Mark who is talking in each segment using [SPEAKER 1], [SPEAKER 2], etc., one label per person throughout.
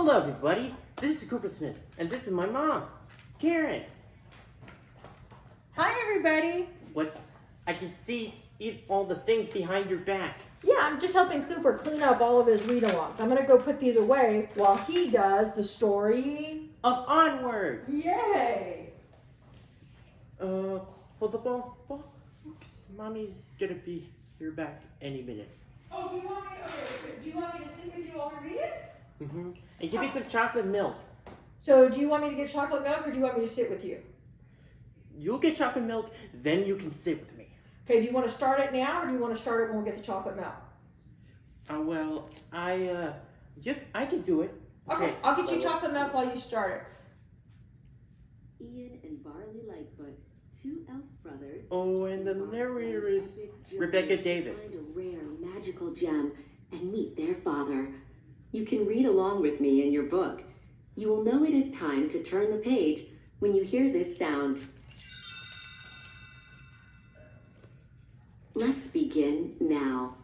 [SPEAKER 1] Hello, everybody. This is Cooper Smith, and this is my mom, Karen.
[SPEAKER 2] Hi, everybody.
[SPEAKER 1] I can see all the things behind your back.
[SPEAKER 2] Yeah, I'm just helping Cooper clean up all of his read-alongs. I'm gonna go put these away while he does the story
[SPEAKER 1] of Onward.
[SPEAKER 2] Yay!
[SPEAKER 1] Hold the ball. Mommy's gonna be here back any minute.
[SPEAKER 2] Oh, do you want me to sit with you while we read it?
[SPEAKER 1] Mm-hmm. And give me some chocolate milk.
[SPEAKER 2] So, do you want me to get chocolate milk, or do you want me to sit with you?
[SPEAKER 1] You'll get chocolate milk, then you can sit with me.
[SPEAKER 2] Okay, do you want to start it now, or do you want to start it when we get the chocolate milk?
[SPEAKER 1] Well, I can do it.
[SPEAKER 2] Okay, I'll get you chocolate milk while you start it.
[SPEAKER 3] Ian and Barley Lightfoot, two elf brothers.
[SPEAKER 1] Oh, and the narrator is Rebecca Davis.
[SPEAKER 3] Find a rare magical gem and meet their father. You can read along with me in your book. You will know it is time to turn the page when you hear this sound. Let's begin now.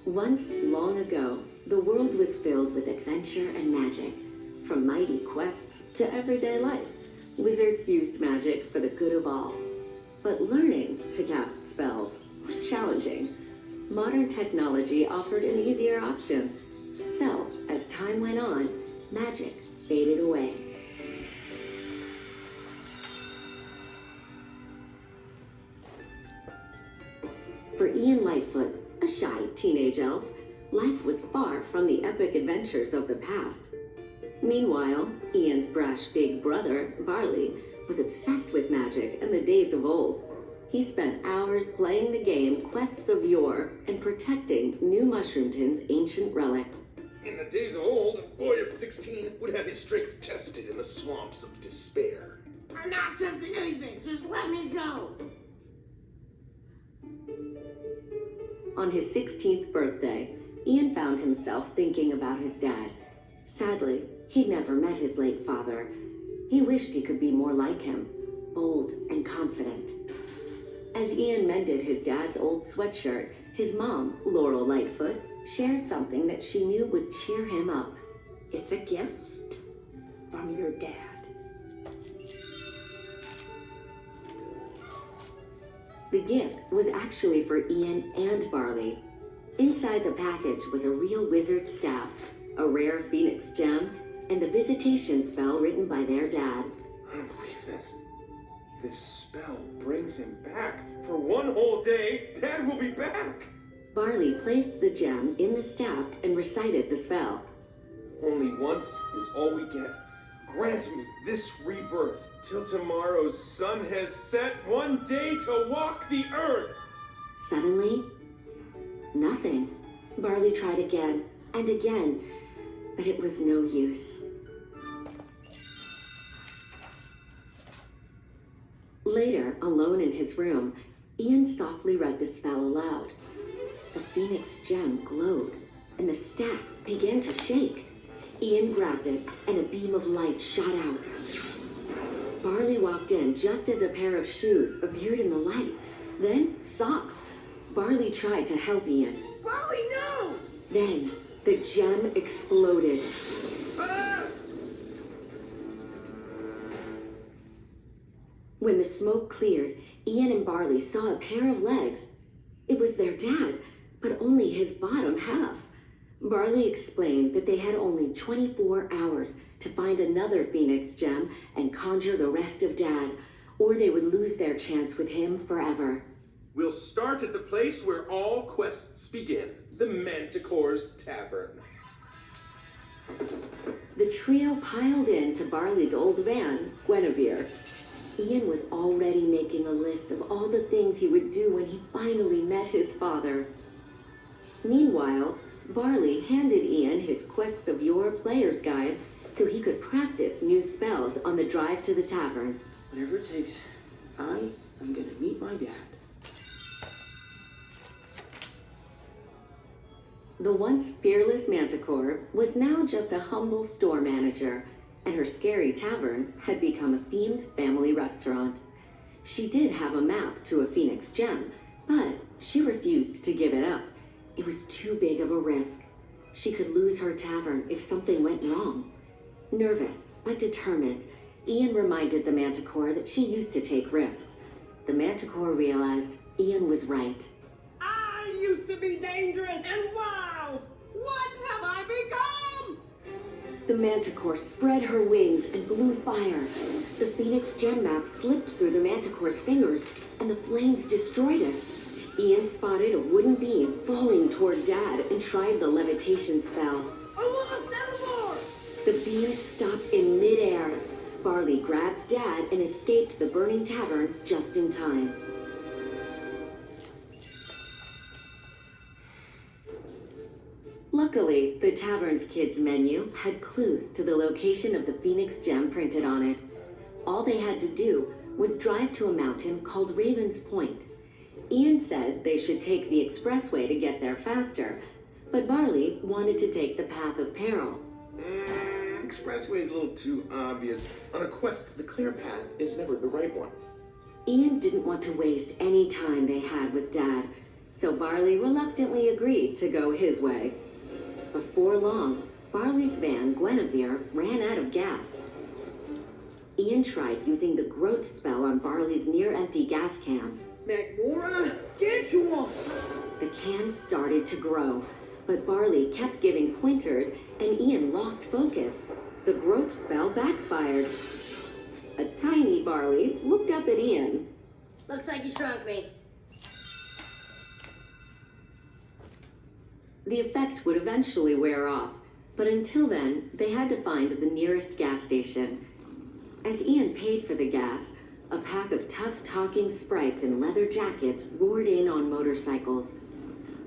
[SPEAKER 3] Once, long ago, the world was filled with adventure and magic. From mighty quests to everyday life, wizards used magic for the good of all. But learning to cast spells was challenging. Modern technology offered an easier option. So, as time went on, magic faded away. For Ian Lightfoot, a shy teenage elf, life was far from the epic adventures of the past. Meanwhile, Ian's brash big brother, Barley, was obsessed with magic and the days of old. He spent hours playing the game Quests of Yore and protecting New Mushroomton's ancient relics.
[SPEAKER 4] In the days of old, a boy of 16 would have his strength tested in the swamps of despair.
[SPEAKER 5] I'm not testing anything, just let me go.
[SPEAKER 3] On his 16th birthday, Ian found himself thinking about his dad. Sadly, he'd never met his late father. He wished he could be more like him, bold and confident. As Ian mended his dad's old sweatshirt, his mom, Laurel Lightfoot, shared something that she knew would cheer him up.
[SPEAKER 5] It's a gift from your dad.
[SPEAKER 3] The gift was actually for Ian and Barley. Inside the package was a real wizard staff, a rare phoenix gem, and the visitation spell written by their dad.
[SPEAKER 4] I don't believe this. This spell brings him back. For one whole day, Dad will be back.
[SPEAKER 3] Barley placed the gem in the staff and recited the spell.
[SPEAKER 4] Only once is all we get. Grant me this rebirth till tomorrow's sun has set, one day to walk the earth.
[SPEAKER 3] Suddenly, nothing. Barley tried again and again, but it was no use. Later, alone in his room, Ian softly read the spell aloud. The phoenix gem glowed, and the staff began to shake. Ian grabbed it, and a beam of light shot out. Barley walked in just as a pair of shoes appeared in the light. Then, socks. Barley tried to help Ian.
[SPEAKER 5] Barley, no!
[SPEAKER 3] Then, the gem exploded.
[SPEAKER 4] Ah!
[SPEAKER 3] When the smoke cleared, Ian and Barley saw a pair of legs. It was their dad, but only his bottom half. Barley explained that they had only 24 hours to find another phoenix gem and conjure the rest of Dad, or they would lose their chance with him forever.
[SPEAKER 4] We'll start at the place where all quests begin, the Manticore's Tavern.
[SPEAKER 3] The trio piled into Barley's old van, Guinevere. Ian was already making a list of all the things he would do when he finally met his father. Meanwhile, Barley handed Ian his Quests of Yore player's guide so he could practice new spells on the drive to the tavern.
[SPEAKER 5] Whatever it takes, I am gonna meet my dad.
[SPEAKER 3] The once fearless Manticore was now just a humble store manager, and her scary tavern had become a themed family restaurant. She did have a map to a phoenix gem, but She refused to give it up. It was too big of a risk. She could lose her tavern if something went wrong. Nervous, but determined, Ian reminded the Manticore that she used to take risks. The Manticore realized Ian was right.
[SPEAKER 6] I used to be dangerous and wild. What have I become?
[SPEAKER 3] The Manticore spread her wings and blew fire. The Phoenix gem map slipped through the Manticore's fingers, and the flames destroyed it. Ian spotted a wooden beam falling toward Dad and tried the levitation spell.
[SPEAKER 6] Aloft, Nevermore!
[SPEAKER 3] The beam stopped in midair. Barley grabbed Dad and escaped the burning tavern just in time. Luckily, the tavern's kids' menu had clues to the location of the Phoenix gem printed on it. All they had to do was drive to a mountain called Raven's Point. Ian said they should take the expressway to get there faster, but Barley wanted to take the path of peril.
[SPEAKER 4] Expressway's a little too obvious. On a quest, the clear path is never the right one.
[SPEAKER 3] Ian didn't want to waste any time they had with Dad, so Barley reluctantly agreed to go his way. Before long, Barley's van, Guinevere, ran out of gas. Ian tried using the growth spell on Barley's near-empty gas can.
[SPEAKER 6] Magmora, get you one!
[SPEAKER 3] The can started to grow, but Barley kept giving pointers and Ian lost focus. The growth spell backfired. A tiny Barley looked up at Ian.
[SPEAKER 7] Looks like you shrunk me.
[SPEAKER 3] The effect would eventually wear off, but until then, they had to find the nearest gas station. As Ian paid for the gas, a pack of tough-talking sprites in leather jackets roared in on motorcycles.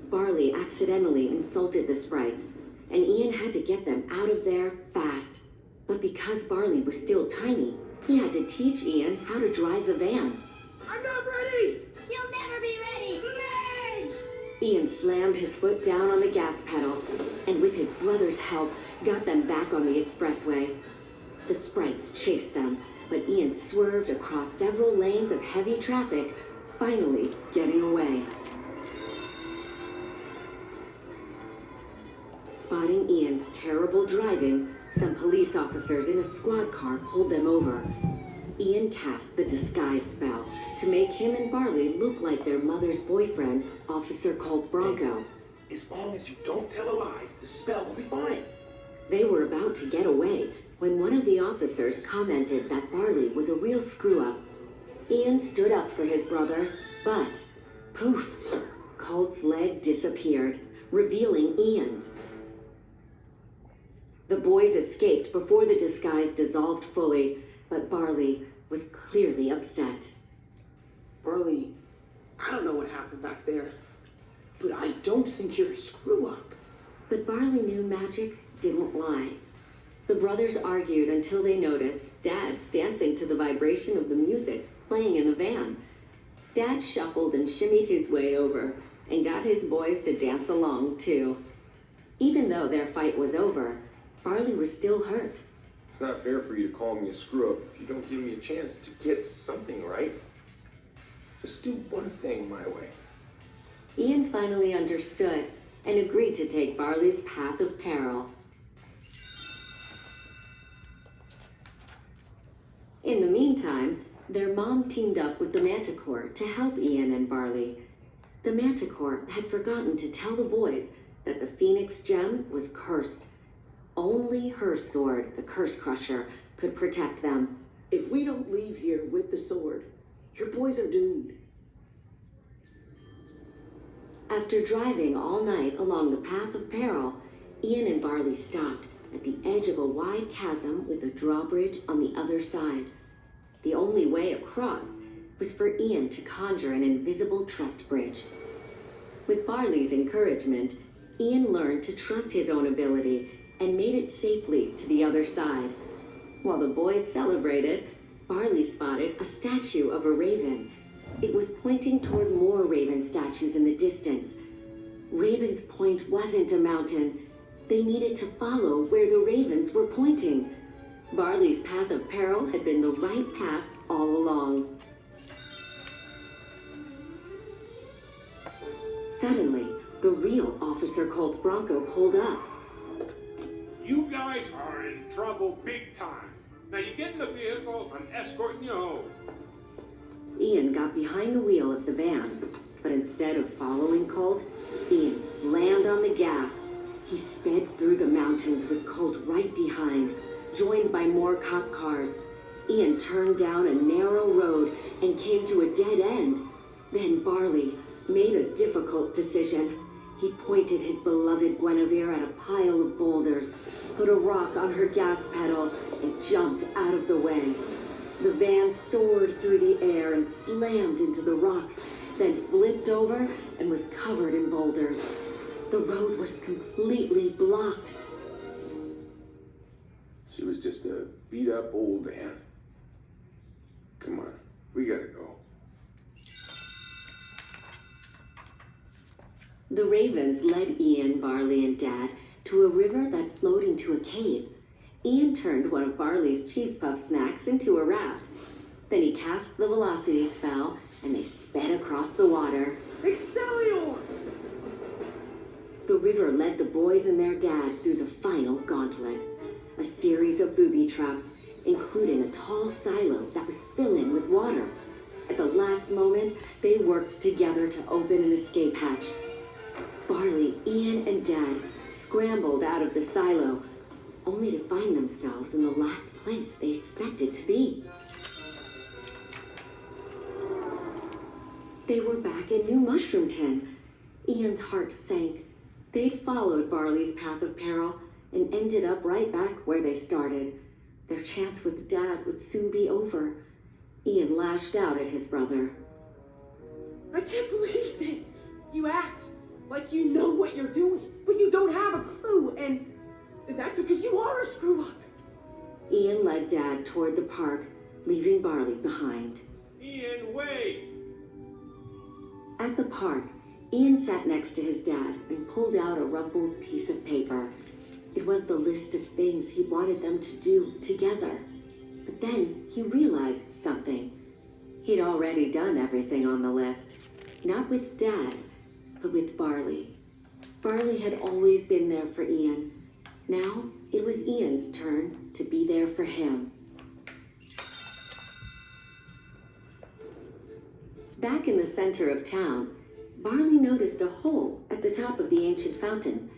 [SPEAKER 3] Barley accidentally insulted the sprites, and Ian had to get them out of there fast. But because Barley was still tiny, he had to teach Ian how to drive the van.
[SPEAKER 6] I'm not ready!
[SPEAKER 7] You'll never be ready!
[SPEAKER 6] Please!
[SPEAKER 3] Ian slammed his foot down on the gas pedal, and with his brother's help, got them back on the expressway. The sprites chased them, but Ian swerved across several lanes of heavy traffic, finally getting away. Spotting Ian's terrible driving, some police officers in a squad car pulled them over. Ian cast the disguise spell to make him and Barley look like their mother's boyfriend, Officer Colt Bronco.
[SPEAKER 4] As long as you don't tell a lie, the spell will be fine.
[SPEAKER 3] They were about to get away when one of the officers commented that Barley was a real screw-up. Ian stood up for his brother, but poof, Colt's leg disappeared, revealing Ian's. The boys escaped before the disguise dissolved fully, but Barley was clearly upset.
[SPEAKER 5] Barley, I don't know what happened back there, but I don't think you're a screw-up.
[SPEAKER 3] But Barley knew magic didn't lie. The brothers argued until they noticed Dad dancing to the vibration of the music playing in the van. Dad shuffled and shimmied his way over and got his boys to dance along too. Even though their fight was over, Barley was still hurt.
[SPEAKER 4] It's not fair for you to call me a screw-up if you don't give me a chance to get something right. Just do one thing my way.
[SPEAKER 3] Ian finally understood and agreed to take Barley's path of peril. In the meantime, their mom teamed up with the Manticore to help Ian and Barley. The Manticore had forgotten to tell the boys that the Phoenix gem was cursed. Only her sword, the Curse Crusher, could protect them.
[SPEAKER 5] If we don't leave here with the sword, your boys are doomed.
[SPEAKER 3] After driving all night along the path of peril, Ian and Barley stopped at the edge of a wide chasm with a drawbridge on the other side. The only way across was for Ian to conjure an invisible trust bridge. With Barley's encouragement, Ian learned to trust his own ability and made it safely to the other side. While the boys celebrated, Barley spotted a statue of a raven. It was pointing toward more raven statues in the distance. Raven's Point wasn't a mountain. They needed to follow where the ravens were pointing. Barley's path of peril had been the right path all along. Suddenly, the real Officer Colt Bronco pulled up.
[SPEAKER 8] You guys are in trouble big time. Now you get in the vehicle, I'm escorting you home.
[SPEAKER 3] Ian got behind the wheel of the van, but instead of following Colt, Ian slammed on the gas. He sped through the mountains with Colt right behind, joined by more cop cars. Ian turned down a narrow road and came to a dead end. Then Barley made a difficult decision. He pointed his beloved Guinevere at a pile of boulders, put a rock on her gas pedal, and jumped out of the way. The van soared through the air and slammed into the rocks, then flipped over and was covered in boulders. The road was completely blocked.
[SPEAKER 4] She was just a beat-up old man. Come on, we gotta go.
[SPEAKER 3] The Ravens led Ian, Barley, and Dad to a river that flowed into a cave. Ian turned one of Barley's cheese puff snacks into a raft. Then he cast the velocity spell, and they sped across the water.
[SPEAKER 5] Excelsior!
[SPEAKER 3] The river led the boys and their dad through the final gauntlet. A series of booby traps, including a tall silo that was filling with water. At the last moment, they worked together to open an escape hatch. Barley, Ian, and Dad scrambled out of the silo, only to find themselves in the last place they expected to be. They were back in New Mushroomton. Ian's heart sank. They'd followed Barley's path of peril and ended up right back where they started. Their chance with Dad would soon be over. Ian lashed out at his brother.
[SPEAKER 5] I can't believe this! You act like you know what you're doing, but you don't have a clue, and that's because you are a screw-up.
[SPEAKER 3] Ian led Dad toward the park, leaving Barley behind.
[SPEAKER 8] Ian, wait!
[SPEAKER 3] At the park, Ian sat next to his dad and pulled out a rumpled piece of paper. It was the list of things he wanted them to do together. But then he realized something. He'd already done everything on the list. Not with Dad, but with Barley. Barley had always been there for Ian. Now it was Ian's turn to be there for him. Back in the center of town, Barley noticed a hole at the top of the ancient fountain.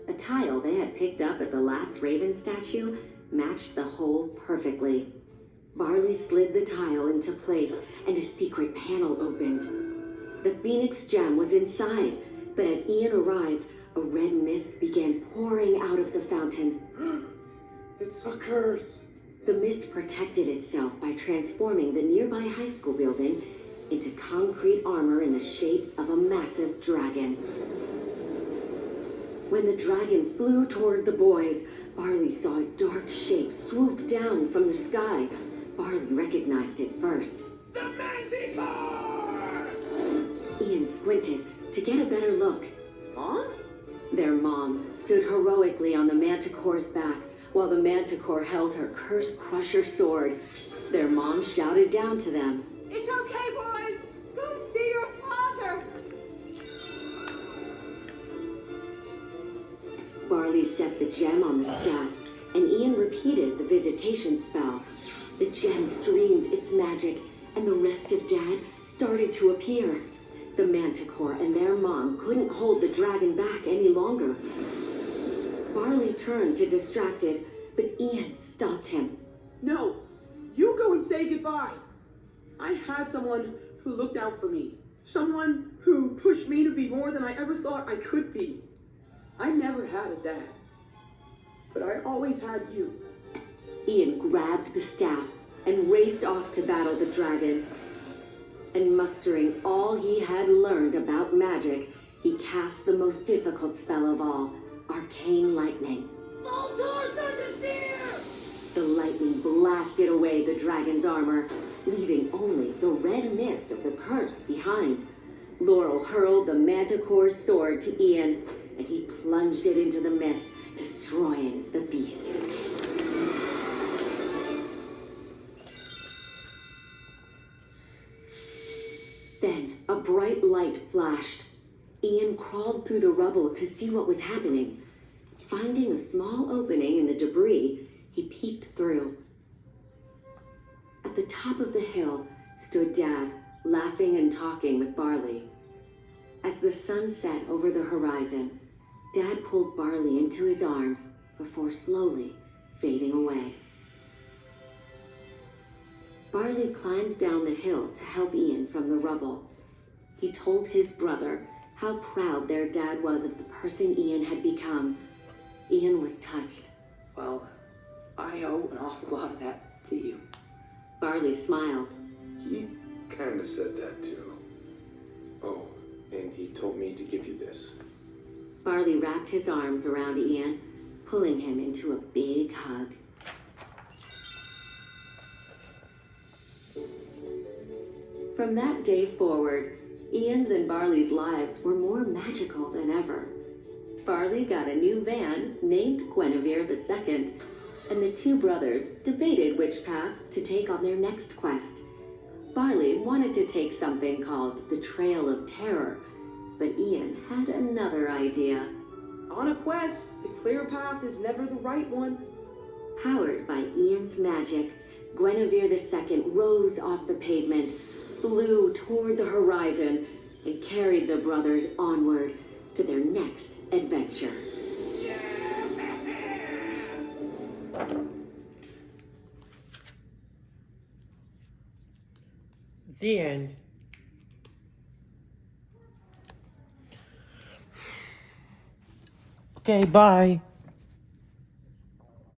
[SPEAKER 3] A tile they had picked up at the last Raven statue matched the hole perfectly. Barley slid the tile into place and a secret panel opened. The Phoenix gem was inside, but as Ian arrived, a red mist began pouring out of the fountain.
[SPEAKER 4] It's a curse.
[SPEAKER 3] The mist protected itself by transforming the nearby high school building into concrete armor in the shape of a massive dragon. When the dragon flew toward the boys, Barley saw a dark shape swoop down from the sky. Barley recognized it first.
[SPEAKER 8] The Manticore!
[SPEAKER 3] Ian squinted to get a better look.
[SPEAKER 5] Mom?
[SPEAKER 3] Their mom stood heroically on the Manticore's back while the Manticore held her Curse Crusher sword. Their mom shouted down to them.
[SPEAKER 6] It's okay, boys. Go see your father.
[SPEAKER 3] Barley set the gem on the staff, and Ian repeated the visitation spell. The gem streamed its magic, and the rest of Dad started to appear. The Manticore and their mom couldn't hold the dragon back any longer. Barley turned to distract it, but Ian stopped him.
[SPEAKER 5] No, you go and say goodbye. I had someone who looked out for me. Someone who pushed me to be more than I ever thought I could be. I never had a dad, but I always had you.
[SPEAKER 3] Ian grabbed the staff and raced off to battle the dragon. And mustering all he had learned about magic, he cast the most difficult spell of all, Arcane Lightning.
[SPEAKER 6] Voltor Thunderseer!
[SPEAKER 3] The lightning blasted away the dragon's armor, leaving only the red mist of the curse behind. Laurel hurled the Manticore's sword to Ian, and he plunged it into the mist, destroying the beast. Then a bright light flashed. Ian crawled through the rubble to see what was happening. Finding a small opening in the debris, he peeked through. At the top of the hill stood Dad, laughing and talking with Barley. As the sun set over the horizon, Dad pulled Barley into his arms before slowly fading away. Barley climbed down the hill to help Ian from the rubble. He told his brother how proud their dad was of the person Ian had become. Ian was touched.
[SPEAKER 5] Well, I owe an awful lot of that to you.
[SPEAKER 3] Barley smiled.
[SPEAKER 4] He kinda said that too. Oh, and he told me to give you this.
[SPEAKER 3] Barley wrapped his arms around Ian, pulling him into a big hug. From that day forward, Ian's and Barley's lives were more magical than ever. Barley got a new van named Guinevere II, and the two brothers debated which path to take on their next quest. Barley wanted to take something called the Trail of Terror, but Ian had another idea.
[SPEAKER 6] On a quest, the clear path is never the right one.
[SPEAKER 3] Powered by Ian's magic, Guinevere II rose off the pavement, flew toward the horizon, and carried the brothers onward to their next adventure.
[SPEAKER 1] The end. Okay, bye.